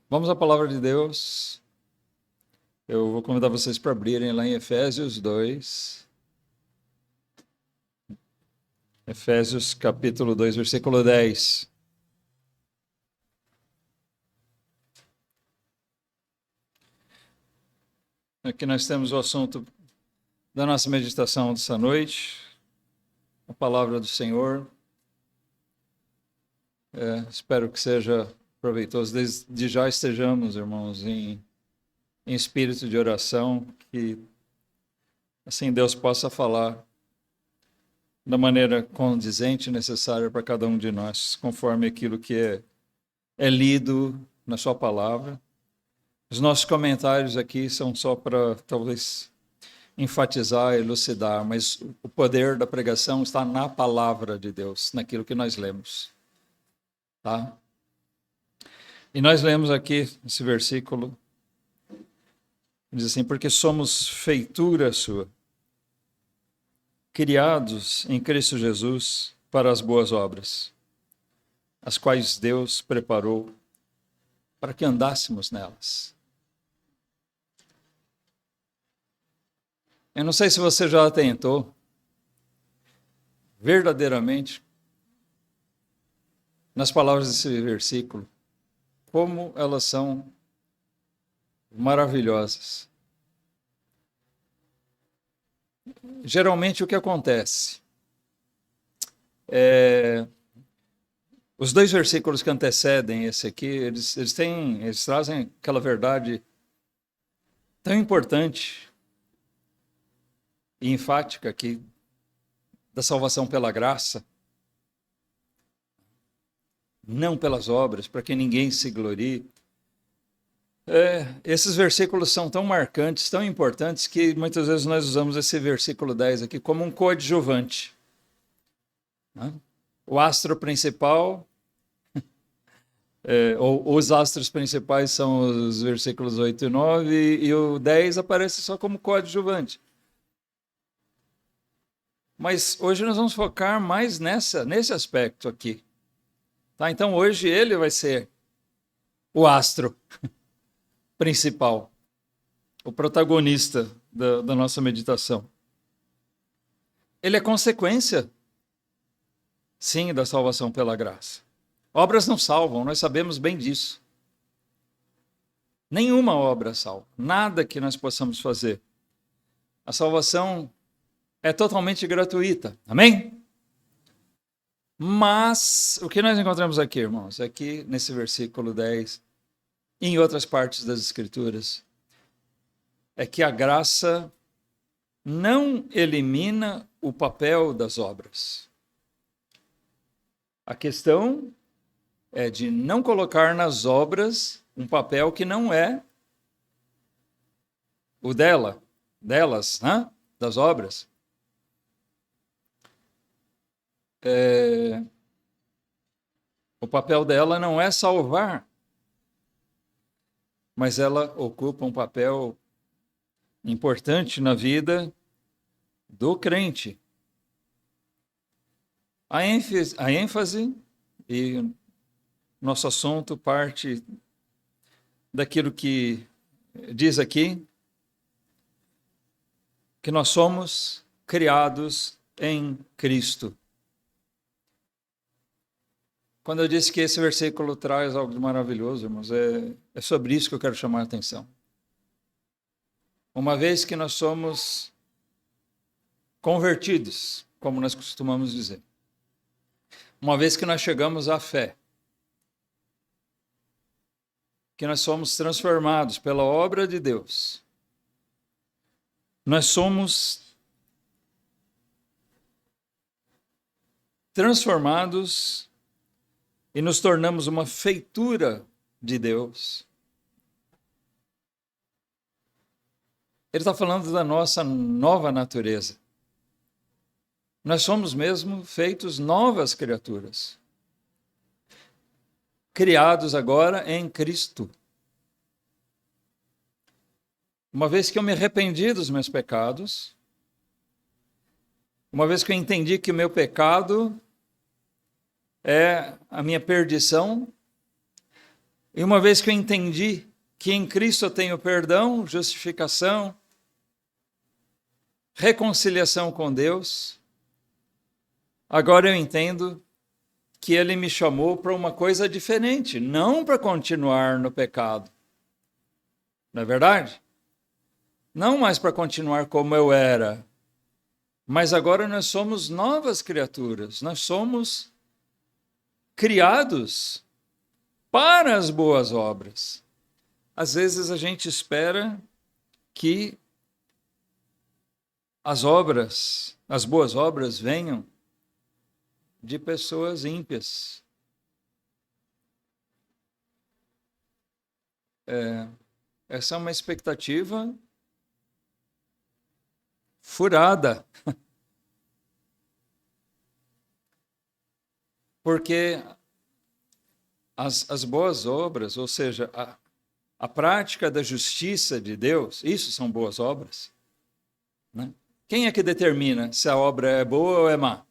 Vamos à palavra de Deus. Eu vou convidar vocês para abrirem lá em Efésios 2. Efésios capítulo 2, versículo 10. Aqui nós temos o assunto da nossa meditação dessa noite, a palavra do Senhor. Espero que seja proveitoso. Desde já estejamos, irmãos, em espírito de oração, que assim Deus possa falar da maneira condizente e necessária para cada um de nós, conforme aquilo que é lido na sua palavra. Os nossos comentários aqui são só para, talvez, enfatizar, elucidar, mas o poder da pregação está na palavra de Deus, naquilo que nós lemos. Tá? E nós lemos aqui esse versículo, diz assim: porque somos feitura sua, criados em Cristo Jesus para as boas obras, as quais Deus preparou para que andássemos nelas. Eu não sei se você já atentou verdadeiramente nas palavras desse versículo, como elas são maravilhosas. Geralmente o que acontece os dois versículos que antecedem esse aqui, eles trazem aquela verdade tão importante e enfática aqui da salvação pela graça, não pelas obras, para que ninguém se glorie. Esses versículos são tão marcantes, tão importantes, que muitas vezes nós usamos esse versículo 10 aqui como um coadjuvante. O astro principal, ou os astros principais são os versículos 8 e 9, e o 10 aparece só como coadjuvante. Mas hoje nós vamos focar mais nesse aspecto aqui. Tá? Então hoje ele vai ser o astro principal, o protagonista da nossa meditação. Ele é consequência, sim, da salvação pela graça. Obras não salvam, nós sabemos bem disso. Nenhuma obra salva, nada que nós possamos fazer. A salvação é totalmente gratuita, amém? Mas o que nós encontramos aqui, irmãos, aqui nesse versículo 10, e em outras partes das Escrituras, é que a graça não elimina o papel das obras. A questão é de não colocar nas obras um papel que não é o delas, né? Das obras. O papel dela não é salvar, mas ela ocupa um papel importante na vida do crente. A ênfase e nosso assunto parte daquilo que diz aqui, que nós somos criados em Cristo. Quando eu disse que esse versículo traz algo de maravilhoso, irmãos, é sobre isso que eu quero chamar a atenção. Uma vez que nós somos convertidos, como nós costumamos dizer, uma vez que nós chegamos à fé, que nós somos transformados pela obra de Deus, nós somos transformados e nos tornamos uma feitura de Deus. Ele está falando da nossa nova natureza. Nós somos mesmo feitos novas criaturas, criados agora em Cristo. Uma vez que eu me arrependi dos meus pecados, uma vez que eu entendi que o meu pecado é a minha perdição, E uma vez que eu entendi que em Cristo eu tenho perdão, justificação, reconciliação com Deus, agora eu entendo que Ele me chamou para uma coisa diferente, não para continuar no pecado. Não é verdade? Não mais para continuar como eu era, mas agora nós somos novas criaturas, nós somos criados para as boas obras. Às vezes a gente espera que as boas obras venham de pessoas ímpias. Essa é uma expectativa furada. Porque as boas obras, ou seja, a prática da justiça de Deus, isso são boas obras. Né? Quem é que determina se a obra é boa ou é má?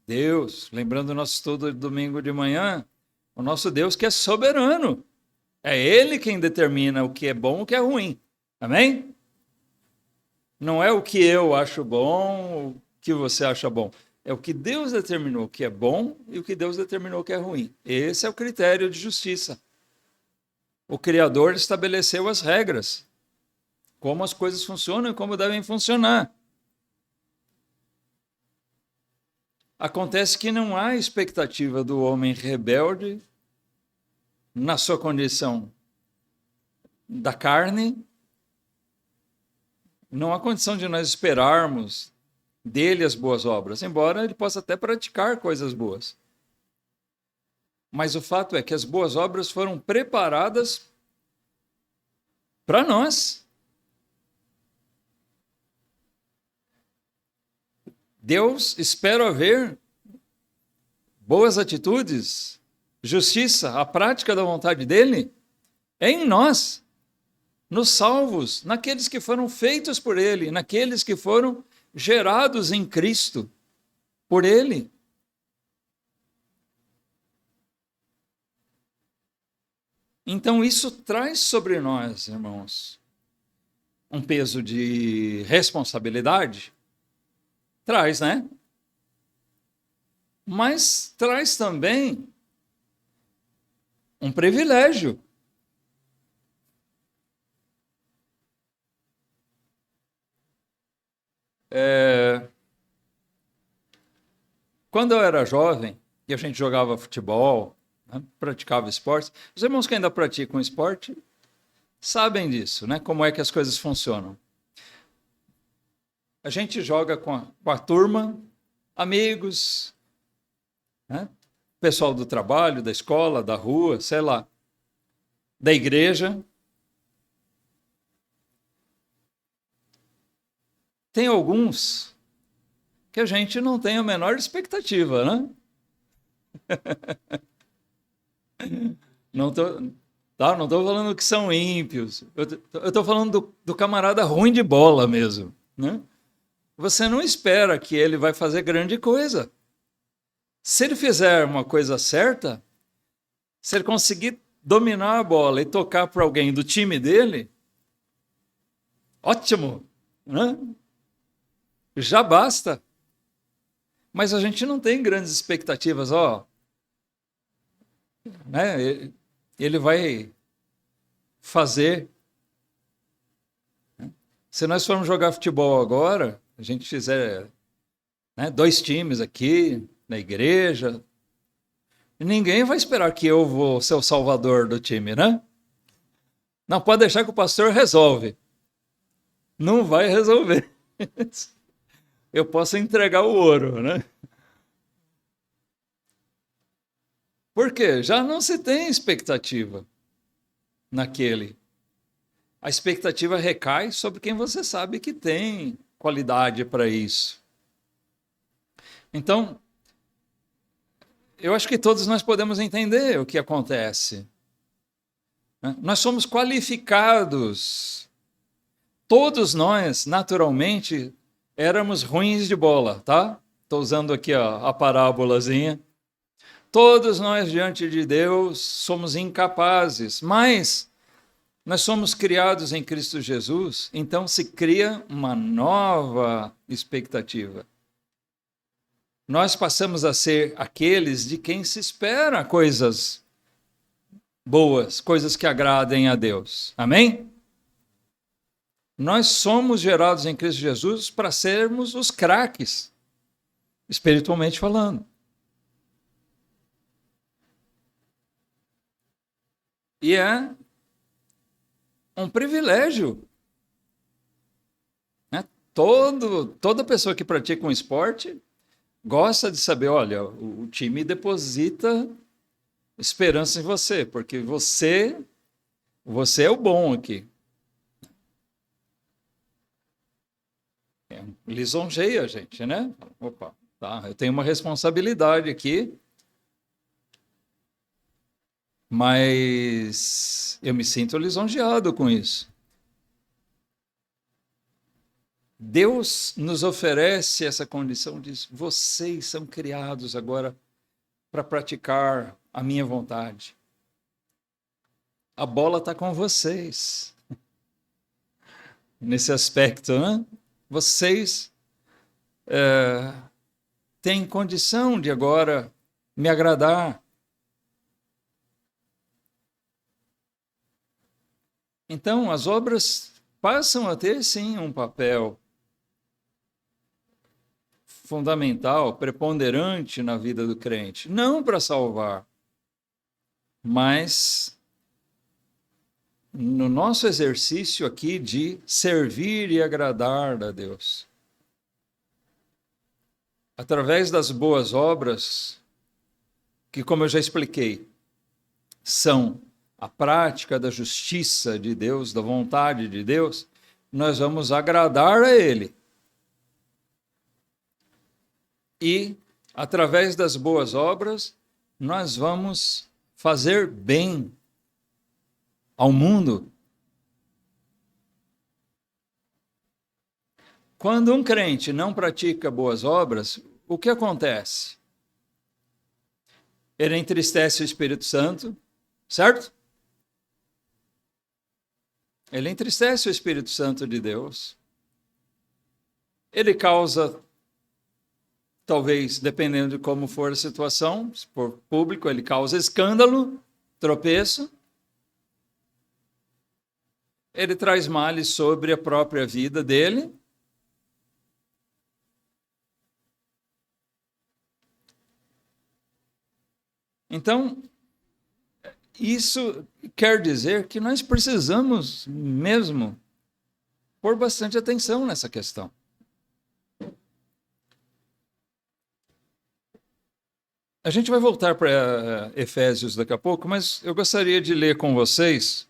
Deus. Lembrando o nosso estudo de domingo de manhã, o nosso Deus que é soberano. É Ele quem determina o que é bom e o que é ruim. Amém? Não é o que eu acho bom, o que você acha bom. É o que Deus determinou que é bom e o que Deus determinou que é ruim. Esse é o critério de justiça. O Criador estabeleceu as regras, como as coisas funcionam e como devem funcionar. Acontece que não há expectativa do homem rebelde na sua condição da carne. Não há condição de nós esperarmos dele as boas obras, embora ele possa até praticar coisas boas. Mas o fato é que as boas obras foram preparadas para nós. Deus espera ver boas atitudes, justiça, a prática da vontade dele em nós, nos salvos, naqueles que foram feitos por ele, naqueles que foram gerados em Cristo por ele. Então isso traz sobre nós, irmãos, um peso de responsabilidade. Traz, né? Mas traz também um privilégio. Quando eu era jovem e a gente jogava futebol, né, praticava esportes, os irmãos que ainda praticam esporte sabem disso, né? Como é que as coisas funcionam. A gente joga com a turma, amigos, né? Pessoal do trabalho, da escola, da rua, sei lá, da igreja. Tem alguns que a gente não tem a menor expectativa, né? Não estou falando que são ímpios, eu estou falando do camarada ruim de bola mesmo, né? Você não espera que ele vai fazer grande coisa. Se ele fizer uma coisa certa, se ele conseguir dominar a bola e tocar para alguém do time dele, ótimo, né? Já basta. Mas a gente não tem grandes expectativas, né? Ele vai fazer. Se nós formos jogar futebol agora, a gente fizer, né, 2 times aqui na igreja, ninguém vai esperar que eu vou ser o salvador do time, né? Não, pode deixar que o pastor resolve. Não vai resolver. Eu posso entregar o ouro, né? Por quê? Já não se tem expectativa naquele. A expectativa recai sobre quem você sabe que tem qualidade para isso. Então, eu acho que todos nós podemos entender o que acontece. Nós somos qualificados. Todos nós, naturalmente, éramos ruins de bola, tá? Estou usando aqui a parábolazinha. Todos nós diante de Deus somos incapazes, mas nós somos criados em Cristo Jesus, então se cria uma nova expectativa. Nós passamos a ser aqueles de quem se espera coisas boas, coisas que agradem a Deus. Amém? Nós somos gerados em Cristo Jesus para sermos os craques, espiritualmente falando. E é um privilégio, né? Toda pessoa que pratica um esporte gosta de saber, olha, o time deposita esperança em você, porque você é o bom aqui. Lisonjeia a gente, né? Opa, tá, eu tenho uma responsabilidade aqui, mas eu me sinto lisonjeado com isso. Deus nos oferece essa condição, diz, vocês são criados agora para praticar a minha vontade. A bola está com vocês. Nesse aspecto, né? Vocês têm condição de agora me agradar. Então, as obras passam a ter, sim, um papel fundamental, preponderante na vida do crente. Não para salvar, mas no nosso exercício aqui de servir e agradar a Deus. Através das boas obras, que, como eu já expliquei, são a prática da justiça de Deus, da vontade de Deus, nós vamos agradar a Ele. E, através das boas obras, nós vamos fazer bem ao mundo. Quando um crente não pratica boas obras, o que acontece? Ele entristece o Espírito Santo, certo? Ele entristece o Espírito Santo de Deus. Ele causa, talvez, dependendo de como for a situação, se for público, ele causa escândalo, tropeço. Ele traz males sobre a própria vida dele. Então, isso quer dizer que nós precisamos mesmo pôr bastante atenção nessa questão. A gente vai voltar para Efésios daqui a pouco, mas eu gostaria de ler com vocês,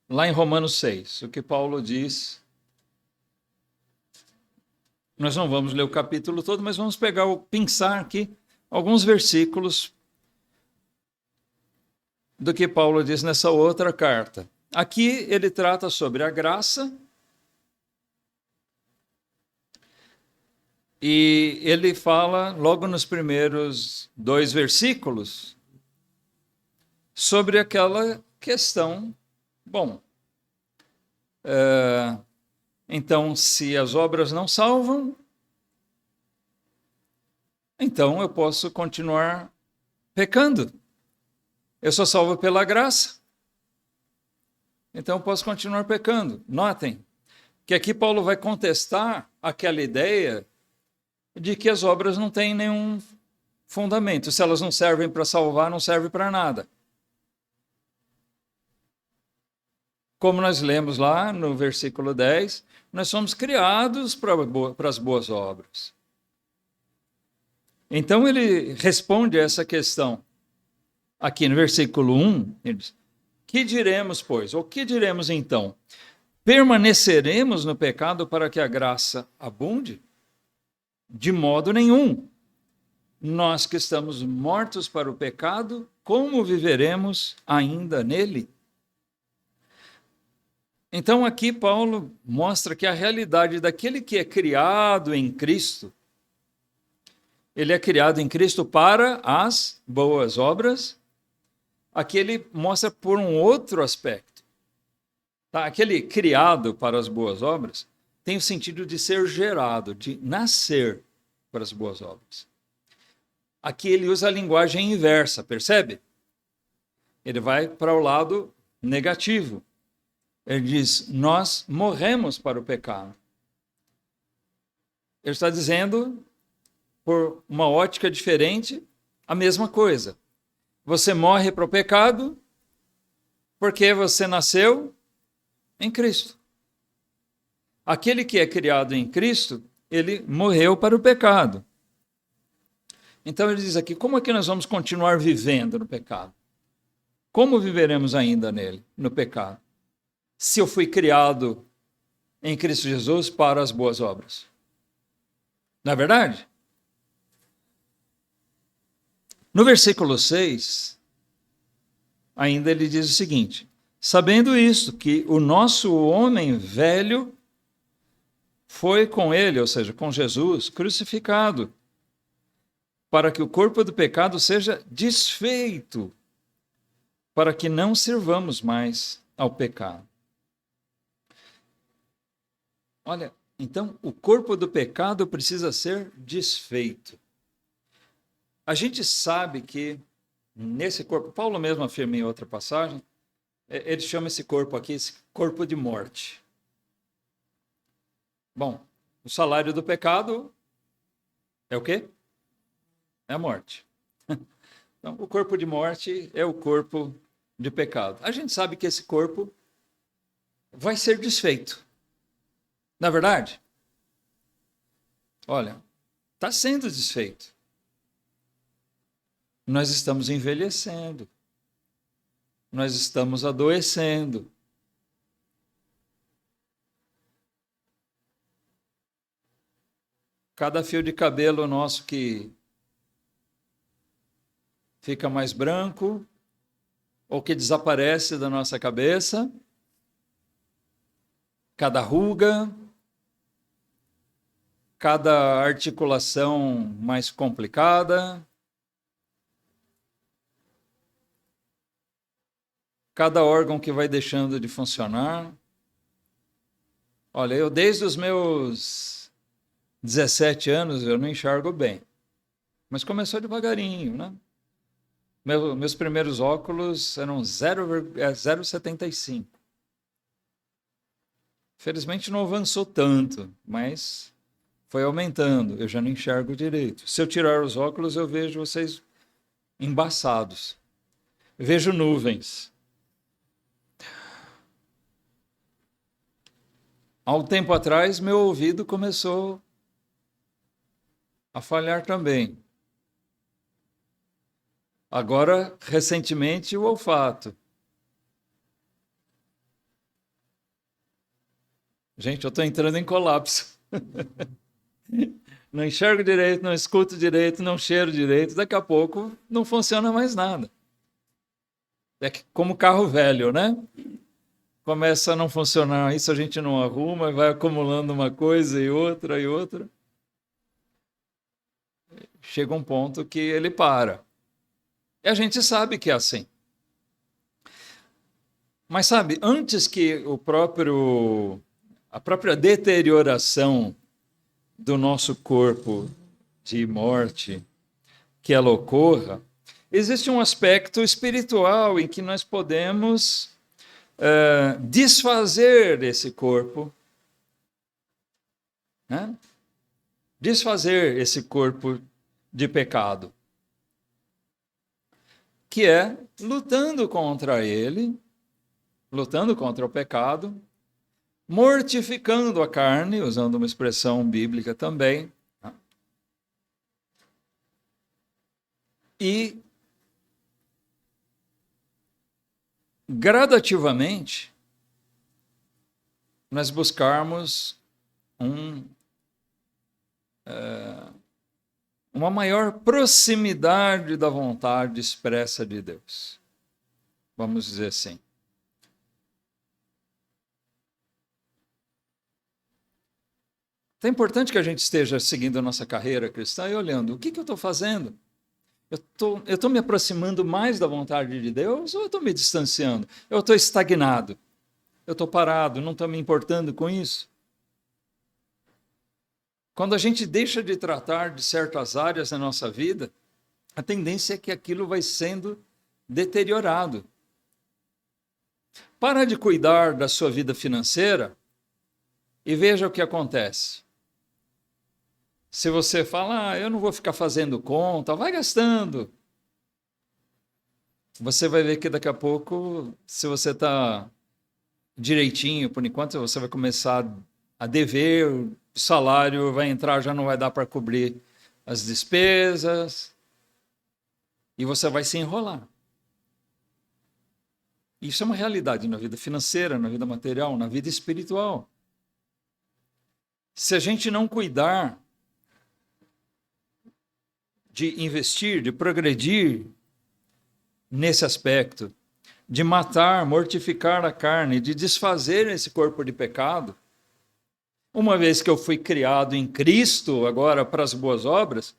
lá em Romanos 6, o que Paulo diz. Nós não vamos ler o capítulo todo, mas vamos pensar aqui alguns versículos do que Paulo diz nessa outra carta. Aqui ele trata sobre a graça e ele fala, logo nos primeiros 2 versículos, sobre aquela questão, então, se as obras não salvam, então eu posso continuar pecando. Eu sou salvo pela graça, então eu posso continuar pecando. Notem que aqui Paulo vai contestar aquela ideia de que as obras não têm nenhum fundamento. Se elas não servem para salvar, não servem para nada. Como nós lemos lá no versículo 10, nós somos criados para as boas obras. Então ele responde a essa questão. Aqui no versículo 1, ele diz, que diremos, pois? Ou que diremos então? Permaneceremos no pecado para que a graça abunde? De modo nenhum. Nós que estamos mortos para o pecado, como viveremos ainda nele? Então aqui Paulo mostra que a realidade daquele que é criado em Cristo, ele é criado em Cristo para as boas obras. Aqui ele mostra por um outro aspecto. Tá? Aquele criado para as boas obras tem o sentido de ser gerado, de nascer para as boas obras. Aqui ele usa a linguagem inversa, percebe? Ele vai para o lado negativo. Ele diz, nós morremos para o pecado. Ele está dizendo, por uma ótica diferente, a mesma coisa. Você morre para o pecado porque você nasceu em Cristo. Aquele que é criado em Cristo, ele morreu para o pecado. Então ele diz aqui, como é que nós vamos continuar vivendo no pecado? Como viveremos ainda nele, no pecado? Se eu fui criado em Cristo Jesus para as boas obras. Não é verdade? No versículo 6, ainda ele diz o seguinte, sabendo isto, que o nosso homem velho foi com ele, ou seja, com Jesus, crucificado, para que o corpo do pecado seja desfeito, para que não sirvamos mais ao pecado. Olha, então o corpo do pecado precisa ser desfeito. A gente sabe que nesse corpo, Paulo mesmo afirma em outra passagem, ele chama esse corpo aqui, esse corpo de morte. Bom, o salário do pecado é o quê? É a morte. Então, o corpo de morte é o corpo de pecado. A gente sabe que esse corpo vai ser desfeito. Na verdade, olha, está sendo desfeito. Nós estamos envelhecendo. Nós estamos adoecendo. Cada fio de cabelo nosso que fica mais branco ou que desaparece da nossa cabeça, cada ruga, cada articulação mais complicada, cada órgão que vai deixando de funcionar. Olha, eu desde os meus 17 anos eu não enxergo bem, mas começou devagarinho, né? Meus primeiros óculos eram 0,75. Felizmente não avançou tanto, mas foi aumentando. Eu já não enxergo direito. Se eu tirar os óculos, eu vejo vocês embaçados. Eu vejo nuvens. Há um tempo atrás, meu ouvido começou a falhar também. Agora, recentemente, o olfato. Gente, eu estou entrando em colapso. Não enxergo direito, não escuto direito, não cheiro direito. Daqui a pouco não funciona mais nada. É como carro velho, né? Começa a não funcionar, isso a gente não arruma, vai acumulando uma coisa e outra e outra. Chega um ponto que ele para. E a gente sabe que é assim. Mas sabe, antes que a própria deterioração do nosso corpo de morte, que ela ocorra, existe um aspecto espiritual em que nós podemos desfazer esse corpo, né? Desfazer esse corpo de pecado, que é lutando contra ele, lutando contra o pecado, mortificando a carne, usando uma expressão bíblica também, né? E gradativamente nós buscarmos uma maior proximidade da vontade expressa de Deus. Vamos dizer assim. Então é importante que a gente esteja seguindo a nossa carreira cristã e olhando, o que eu estou fazendo? Eu estou me aproximando mais da vontade de Deus ou eu estou me distanciando? Eu estou estagnado? Eu estou parado, não estou me importando com isso? Quando a gente deixa de tratar de certas áreas da nossa vida, a tendência é que aquilo vai sendo deteriorado. Para de cuidar da sua vida financeira e veja o que acontece. Se você fala, eu não vou ficar fazendo conta, vai gastando. Você vai ver que daqui a pouco, se você está direitinho, por enquanto, você vai começar a dever, o salário vai entrar, já não vai dar para cobrir as despesas, e você vai se enrolar. Isso é uma realidade na vida financeira, na vida material, na vida espiritual. Se a gente não cuidar de investir, de progredir nesse aspecto, de matar, mortificar a carne, de desfazer esse corpo de pecado, uma vez que eu fui criado em Cristo, agora para as boas obras,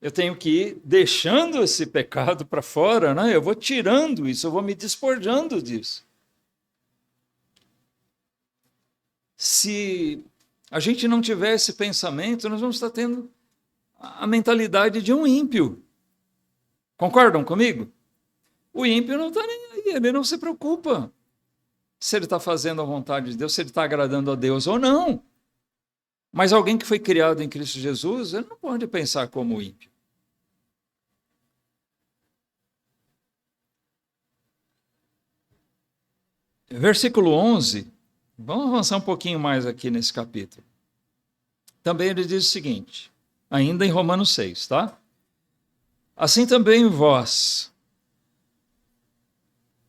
eu tenho que ir deixando esse pecado para fora, né? Eu vou tirando isso, eu vou me despojando disso. Se a gente não tiver esse pensamento, nós vamos estar tendo a mentalidade de um ímpio. Concordam comigo? O ímpio não está nem aí, ele não se preocupa se ele está fazendo a vontade de Deus, se ele está agradando a Deus ou não. Mas alguém que foi criado em Cristo Jesus, ele não pode pensar como ímpio. Versículo 11, vamos avançar um pouquinho mais aqui nesse capítulo. Também ele diz o seguinte, ainda em Romanos 6, tá? Assim também vós,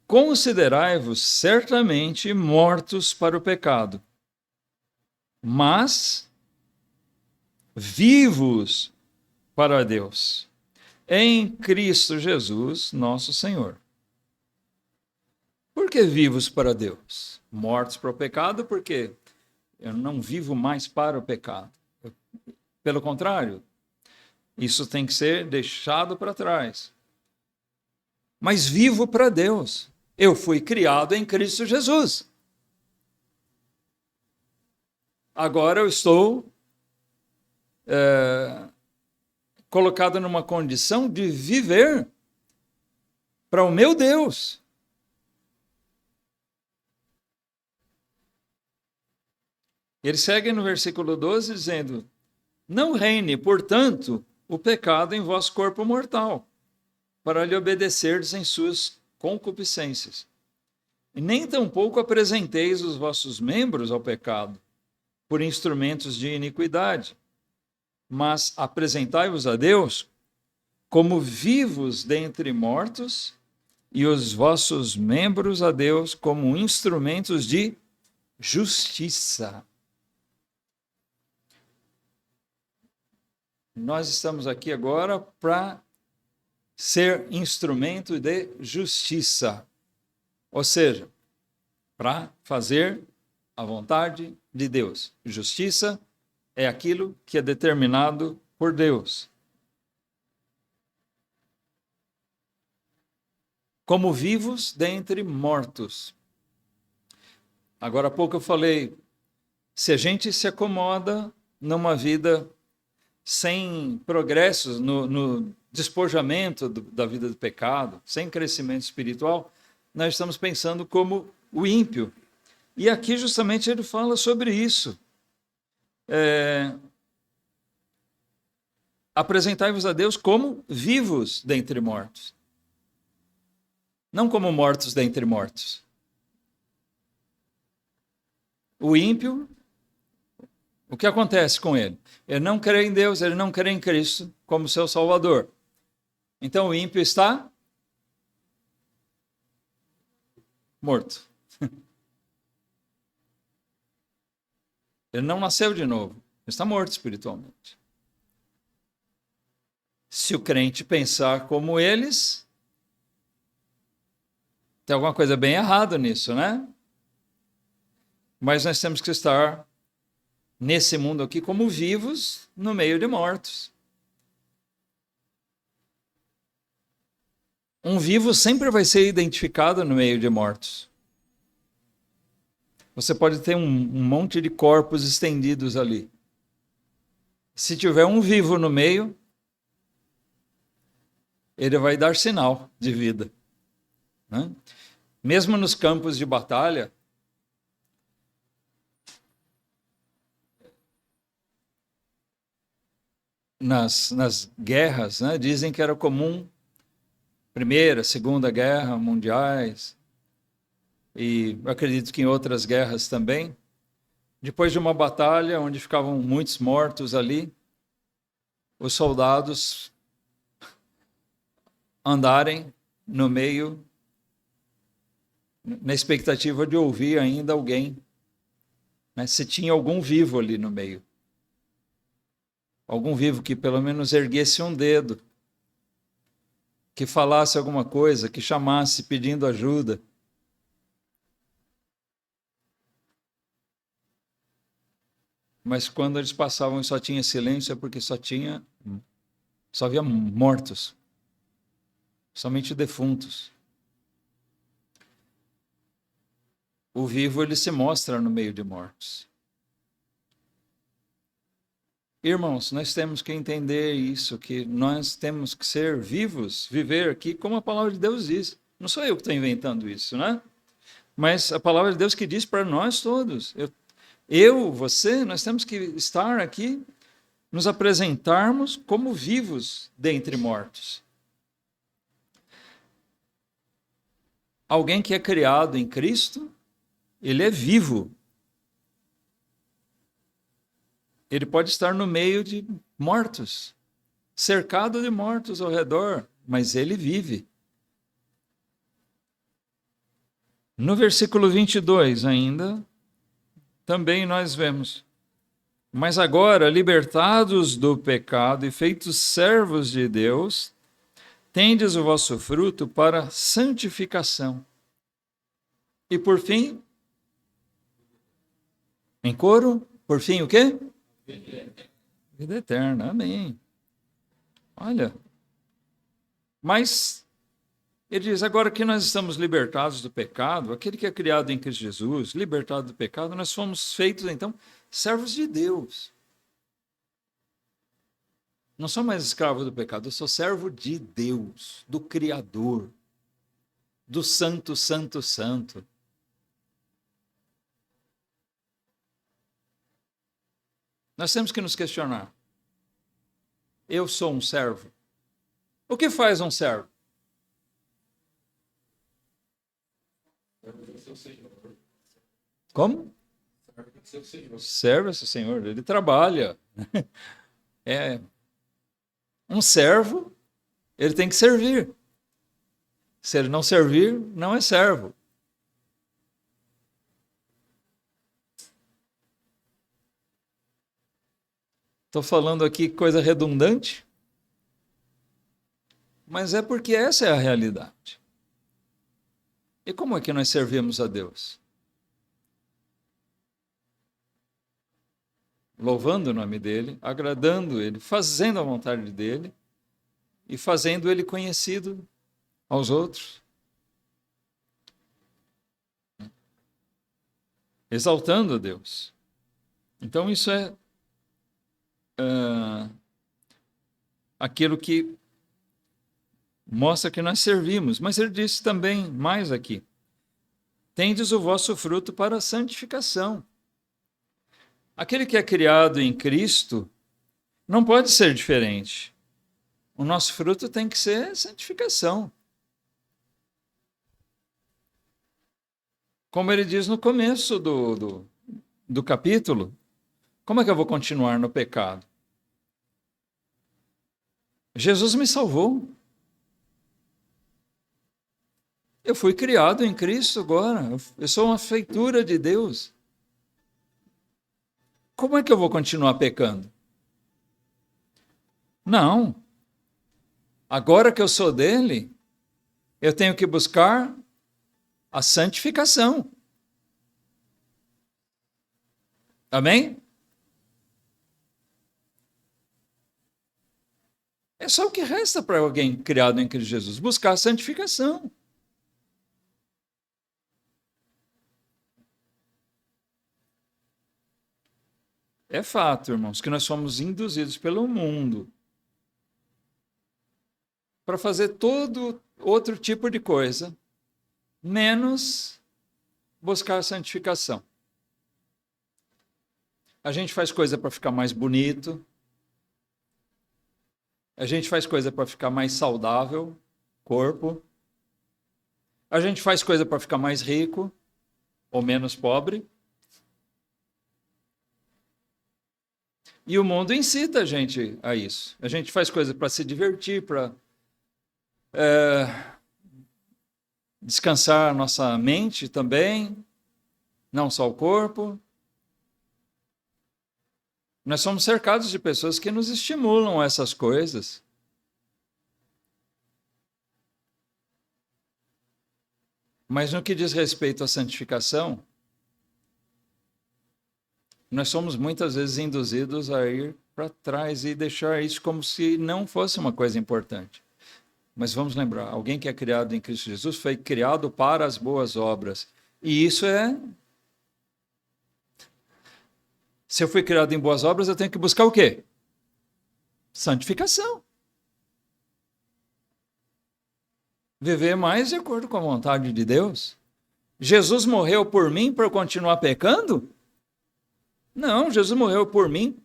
considerai-vos certamente mortos para o pecado, mas vivos para Deus, em Cristo Jesus, nosso Senhor. Por que vivos para Deus? Mortos para o pecado, porque eu não vivo mais para o pecado. Pelo contrário, isso tem que ser deixado para trás. Mas vivo para Deus. Eu fui criado em Cristo Jesus. Agora eu estou colocado numa condição de viver para o meu Deus. Ele segue no versículo 12 dizendo, não reine, portanto, o pecado em vosso corpo mortal, para lhe obedecerdes em suas concupiscências. E nem tampouco apresenteis os vossos membros ao pecado, por instrumentos de iniquidade, mas apresentai-vos a Deus como vivos dentre mortos, e os vossos membros a Deus como instrumentos de justiça. Nós estamos aqui agora para ser instrumento de justiça, ou seja, para fazer a vontade de Deus. Justiça é aquilo que é determinado por Deus. Como vivos dentre mortos. Agora há pouco eu falei, se a gente se acomoda numa vida sem progressos no despojamento da vida do pecado, sem crescimento espiritual, nós estamos pensando como o ímpio. E aqui justamente ele fala sobre isso. Apresentai-vos a Deus como vivos dentre mortos. Não como mortos dentre mortos. O ímpio, o que acontece com ele? Ele não crê em Deus, ele não crê em Cristo como seu Salvador. Então o ímpio está morto. Ele não nasceu de novo, ele está morto espiritualmente. Se o crente pensar como eles, tem alguma coisa bem errada nisso, né? Mas nós temos que estar nesse mundo aqui como vivos no meio de mortos. Um vivo sempre vai ser identificado no meio de mortos. Você pode ter um monte de corpos estendidos ali. Se tiver um vivo no meio, ele vai dar sinal de vida, né? Mesmo nos campos de batalha, nas guerras, né, dizem que era comum, Primeira, Segunda Guerra mundiais, e acredito que em outras guerras também, depois de uma batalha onde ficavam muitos mortos ali, os soldados andarem no meio, na expectativa de ouvir ainda alguém, né, se tinha algum vivo ali no meio. Algum vivo que pelo menos erguesse um dedo, que falasse alguma coisa, que chamasse pedindo ajuda. Mas quando eles passavam e só tinha silêncio, é porque só havia mortos, somente defuntos. O vivo, ele se mostra no meio de mortos. Irmãos, nós temos que entender isso, que nós temos que ser vivos, viver aqui como a palavra de Deus diz. Não sou eu que estou inventando isso, né? Mas a palavra de Deus que diz para nós todos. Você, nós temos que estar aqui, nos apresentarmos como vivos dentre mortos. Alguém que é criado em Cristo, ele é vivo. Ele pode estar no meio de mortos, cercado de mortos ao redor, mas ele vive. No versículo 22 ainda, também nós vemos: mas agora, libertados do pecado e feitos servos de Deus, tendes o vosso fruto para santificação. E por fim, em coro, por fim o quê? Vida eterna, amém. Olha, mas ele diz, agora que nós estamos libertados do pecado, aquele que é criado em Cristo Jesus, libertado do pecado, nós fomos feitos, então, servos de Deus. Não sou mais escravo do pecado, eu sou servo de Deus, do Criador, do Santo, Santo, Santo. Nós temos que nos questionar. Eu sou um servo. O que faz um servo? Como? Serve ao seu Senhor. Ele trabalha. Um servo, ele tem que servir. Se ele não servir, não é servo. Estou falando aqui coisa redundante, mas é porque essa é a realidade. E como é que nós servimos a Deus? Louvando o nome dele, agradando ele, fazendo a vontade dele e fazendo ele conhecido aos outros. Exaltando a Deus. Então isso é aquilo que mostra que nós servimos. Mas ele disse também mais aqui: tendes o vosso fruto para a santificação. Aquele que é criado em Cristo não pode ser diferente. O nosso fruto tem que ser santificação. Como ele diz no começo do capítulo, como é que eu vou continuar no pecado? Jesus me salvou. Eu fui criado em Cristo agora. Eu sou uma feitura de Deus. Como é que eu vou continuar pecando? Não. Agora que eu sou dele, eu tenho que buscar a santificação. Amém? É só o que resta para alguém criado em Cristo Jesus, buscar a santificação. É fato, irmãos, que nós somos induzidos pelo mundo para fazer todo outro tipo de coisa, menos buscar a santificação. A gente faz coisa para ficar mais bonito, a gente faz coisa para ficar mais saudável, corpo, a gente faz coisa para ficar mais rico ou menos pobre. E o mundo incita a gente a isso. A gente faz coisa para se divertir, para descansar a nossa mente também, não só o corpo. Nós somos cercados de pessoas que nos estimulam a essas coisas. Mas no que diz respeito à santificação, nós somos muitas vezes induzidos a ir para trás e deixar isso como se não fosse uma coisa importante. Mas vamos lembrar, alguém que é criado em Cristo Jesus foi criado para as boas obras. E isso é... Se eu fui criado em boas obras, eu tenho que buscar o quê? Santificação. Viver mais de acordo com a vontade de Deus. Jesus morreu por mim para eu continuar pecando? Não, Jesus morreu por mim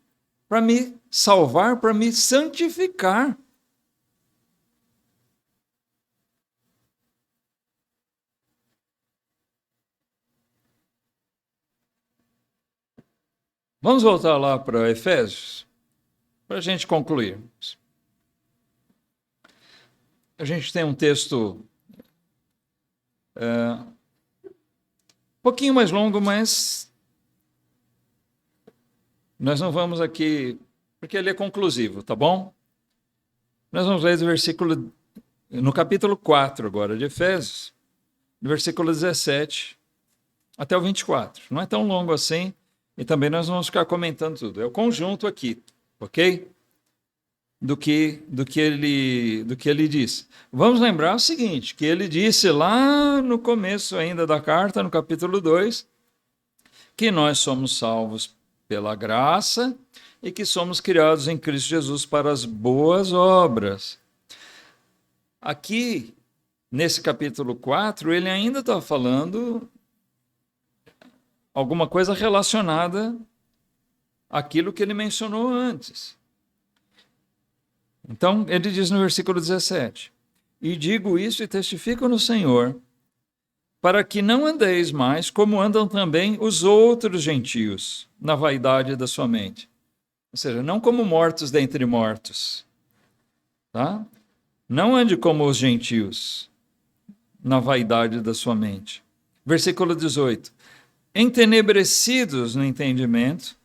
para me salvar, para me santificar. Vamos voltar lá para Efésios, para a gente concluir. A gente tem um texto um pouquinho mais longo, mas nós não vamos aqui, porque ele é conclusivo, tá bom? Nós vamos ler do versículo, no capítulo 4 agora de Efésios, do versículo 17 até o 24. Não é tão longo assim, e também nós vamos ficar comentando tudo. É o conjunto aqui, ok? Do que ele disse. Vamos lembrar o seguinte, que ele disse lá no começo ainda da carta, no capítulo 2, que nós somos salvos pela graça e que somos criados em Cristo Jesus para as boas obras. Aqui, nesse capítulo 4, ele ainda está falando alguma coisa relacionada àquilo que ele mencionou antes. Então, ele diz no versículo 17, e digo isso e testifico no Senhor, para que não andeis mais como andam também os outros gentios, na vaidade da sua mente. Ou seja, não como mortos dentre mortos. Tá? Não ande como os gentios, na vaidade da sua mente. Versículo 18. Entenebrecidos no entendimento,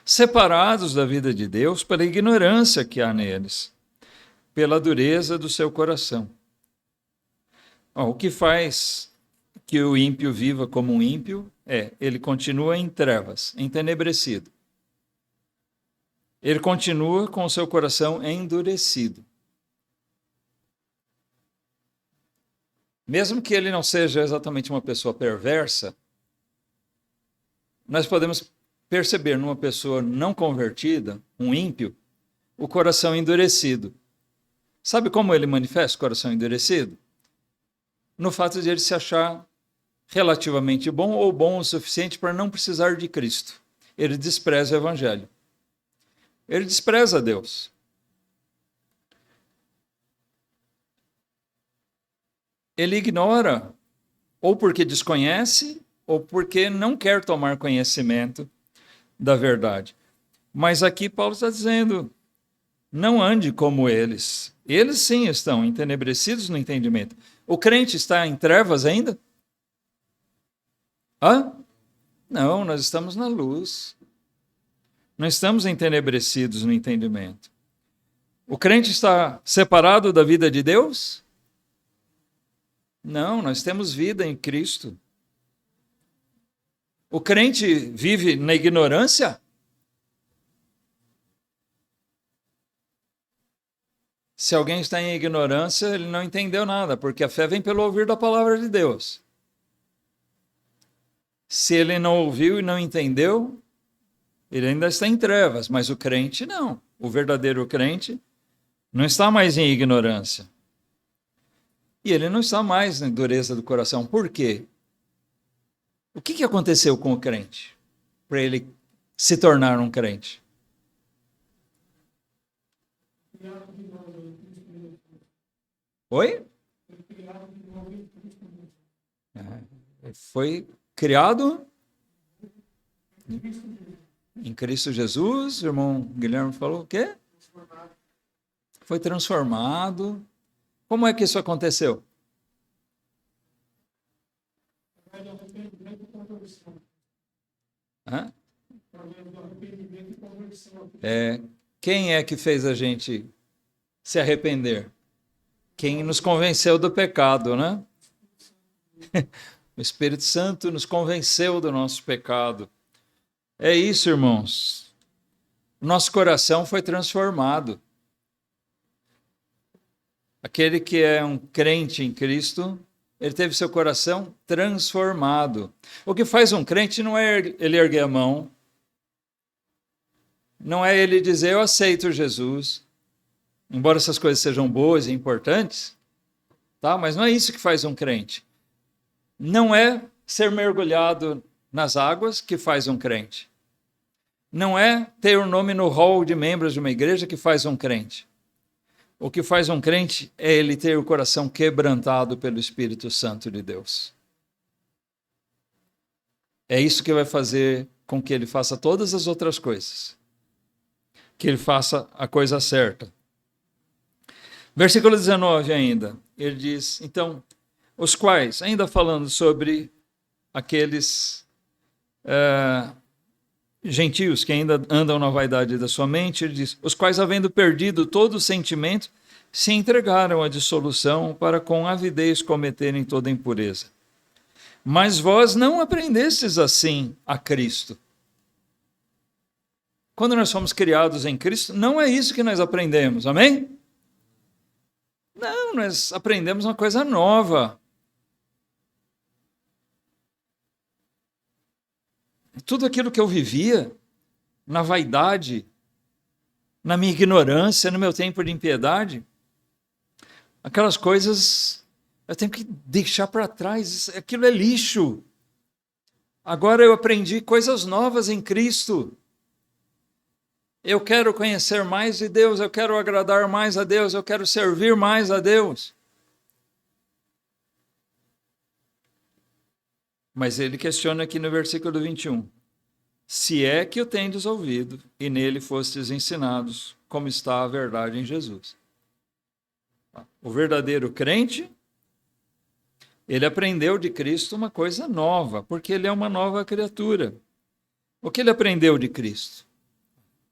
separados da vida de Deus pela ignorância que há neles, pela dureza do seu coração. O que faz que o ímpio viva como um ímpio ele continua em trevas, entenebrecido. Ele continua com o seu coração endurecido. Mesmo que ele não seja exatamente uma pessoa perversa, nós podemos perceber numa pessoa não convertida, um ímpio, o coração endurecido. Sabe como ele manifesta o coração endurecido? No fato de ele se achar relativamente bom ou bom o suficiente para não precisar de Cristo. Ele despreza o Evangelho. Ele despreza Deus. Ele ignora, ou porque desconhece, ou porque não quer tomar conhecimento da verdade. Mas aqui Paulo está dizendo, não ande como eles. Eles sim estão entenebrecidos no entendimento. O crente está em trevas ainda? Não, nós estamos na luz. Não estamos entenebrecidos no entendimento. O crente está separado da vida de Deus? Não, nós temos vida em Cristo. O crente vive na ignorância? Se alguém está em ignorância, ele não entendeu nada, porque a fé vem pelo ouvir da palavra de Deus. Se ele não ouviu e não entendeu, ele ainda está em trevas, mas o crente não. O verdadeiro crente não está mais em ignorância. E ele não está mais na dureza do coração. Por quê? O que aconteceu com o crente para ele se tornar um crente? Oi? Foi criado em Cristo Jesus. O irmão Guilherme falou o quê? Foi transformado. Como é que isso aconteceu? Quem é que fez a gente se arrepender? Quem nos convenceu do pecado, né? O Espírito Santo nos convenceu do nosso pecado. É isso, irmãos. Nosso coração foi transformado. Aquele que é um crente em Cristo, ele teve seu coração transformado. O que faz um crente não é ele erguer a mão, não é ele dizer, eu aceito Jesus, embora essas coisas sejam boas e importantes, tá? Mas não é isso que faz um crente. Não é ser mergulhado nas águas que faz um crente. Não é ter o nome no hall de membros de uma igreja que faz um crente. O que faz um crente é ele ter o coração quebrantado pelo Espírito Santo de Deus. É isso que vai fazer com que ele faça todas as outras coisas. Que ele faça a coisa certa. Versículo 19 ainda, ele diz, então, os quais, ainda falando sobre aqueles gentios que ainda andam na vaidade da sua mente, ele diz, os quais, havendo perdido todo o sentimento, se entregaram à dissolução para com avidez cometerem toda impureza. Mas vós não aprendestes assim a Cristo. Quando nós somos criados em Cristo, não é isso que nós aprendemos, amém? Não, nós aprendemos uma coisa nova. Tudo aquilo que eu vivia, na vaidade, na minha ignorância, no meu tempo de impiedade, aquelas coisas eu tenho que deixar para trás, aquilo é lixo. Agora eu aprendi coisas novas em Cristo. Eu quero conhecer mais de Deus, eu quero agradar mais a Deus, eu quero servir mais a Deus. Mas ele questiona aqui no versículo 21. Se é que o tendes ouvido, e nele fostes ensinados, como está a verdade em Jesus. O verdadeiro crente, ele aprendeu de Cristo uma coisa nova, porque ele é uma nova criatura. O que ele aprendeu de Cristo?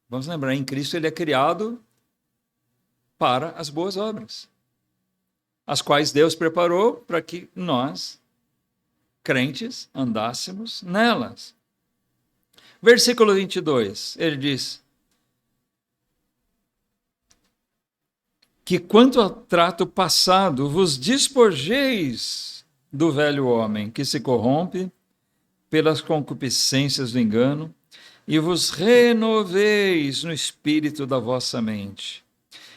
Vamos lembrar, em Cristo ele é criado para as boas obras, as quais Deus preparou para que nós, crentes, andássemos nelas. Versículo 22, ele diz que quanto ao trato passado, vos despojeis do velho homem, que se corrompe pelas concupiscências do engano, e vos renoveis no espírito da vossa mente,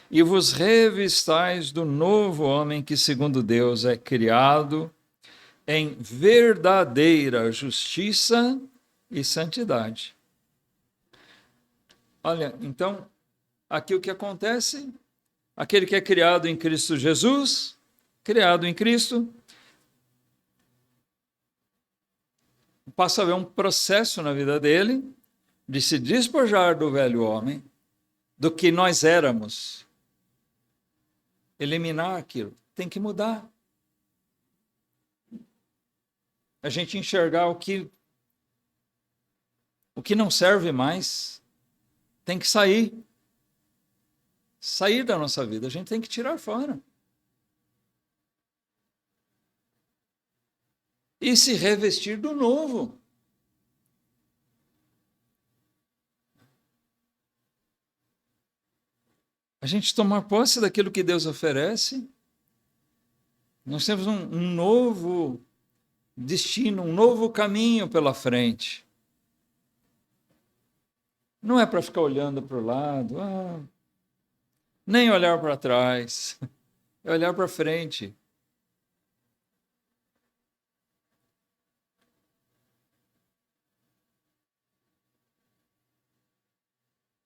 e vos revistais do novo homem que, segundo Deus, é criado em verdadeira justiça e santidade. Olha, então, aqui o que acontece? Aquele que é criado em Cristo Jesus, criado em Cristo, passa a haver um processo na vida dele de se despojar do velho homem, do que nós éramos, eliminar aquilo. Tem que mudar. A gente enxergar o que não serve mais, tem que sair. Sair da nossa vida, a gente tem que tirar fora. E se revestir do novo. a gente tomar posse daquilo que Deus oferece. Nós temos um novo destino, um novo caminho pela frente. Não é para ficar olhando para o lado, nem olhar para trás, é olhar para frente.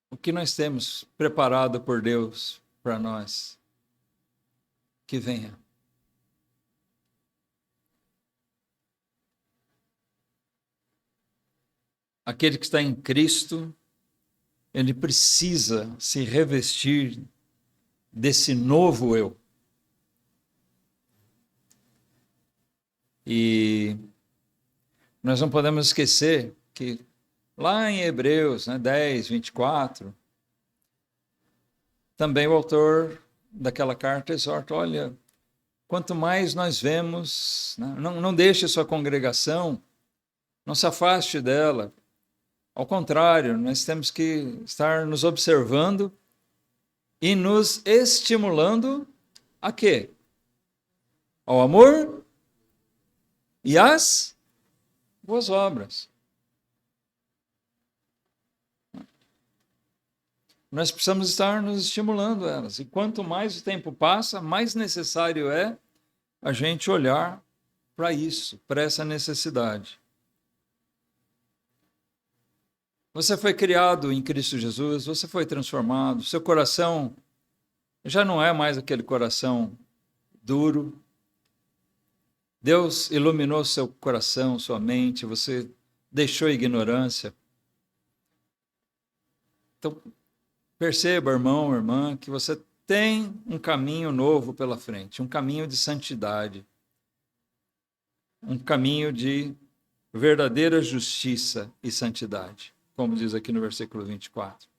O que nós temos preparado por Deus para nós? Que venha. Aquele que está em Cristo, ele precisa se revestir desse novo eu. E nós não podemos esquecer que lá em Hebreus 10, 24, também o autor daquela carta exorta, olha, quanto mais nós vemos, não deixe sua congregação, não se afaste dela. Ao contrário, nós temos que estar nos observando e nos estimulando a quê? Ao amor e às boas obras. Nós precisamos estar nos estimulando elas. E quanto mais o tempo passa, mais necessário é a gente olhar para isso, para essa necessidade. Você foi criado em Cristo Jesus, você foi transformado, seu coração já não é mais aquele coração duro. Deus iluminou seu coração, sua mente, você deixou a ignorância. Então, perceba, irmão, irmã, que você tem um caminho novo pela frente, um caminho de santidade, um caminho de verdadeira justiça e santidade, como diz aqui no versículo 24.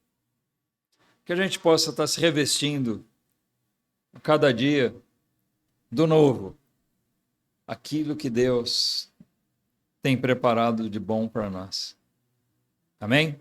Que a gente possa estar se revestindo a cada dia do novo, aquilo que Deus tem preparado de bom para nós. Amém?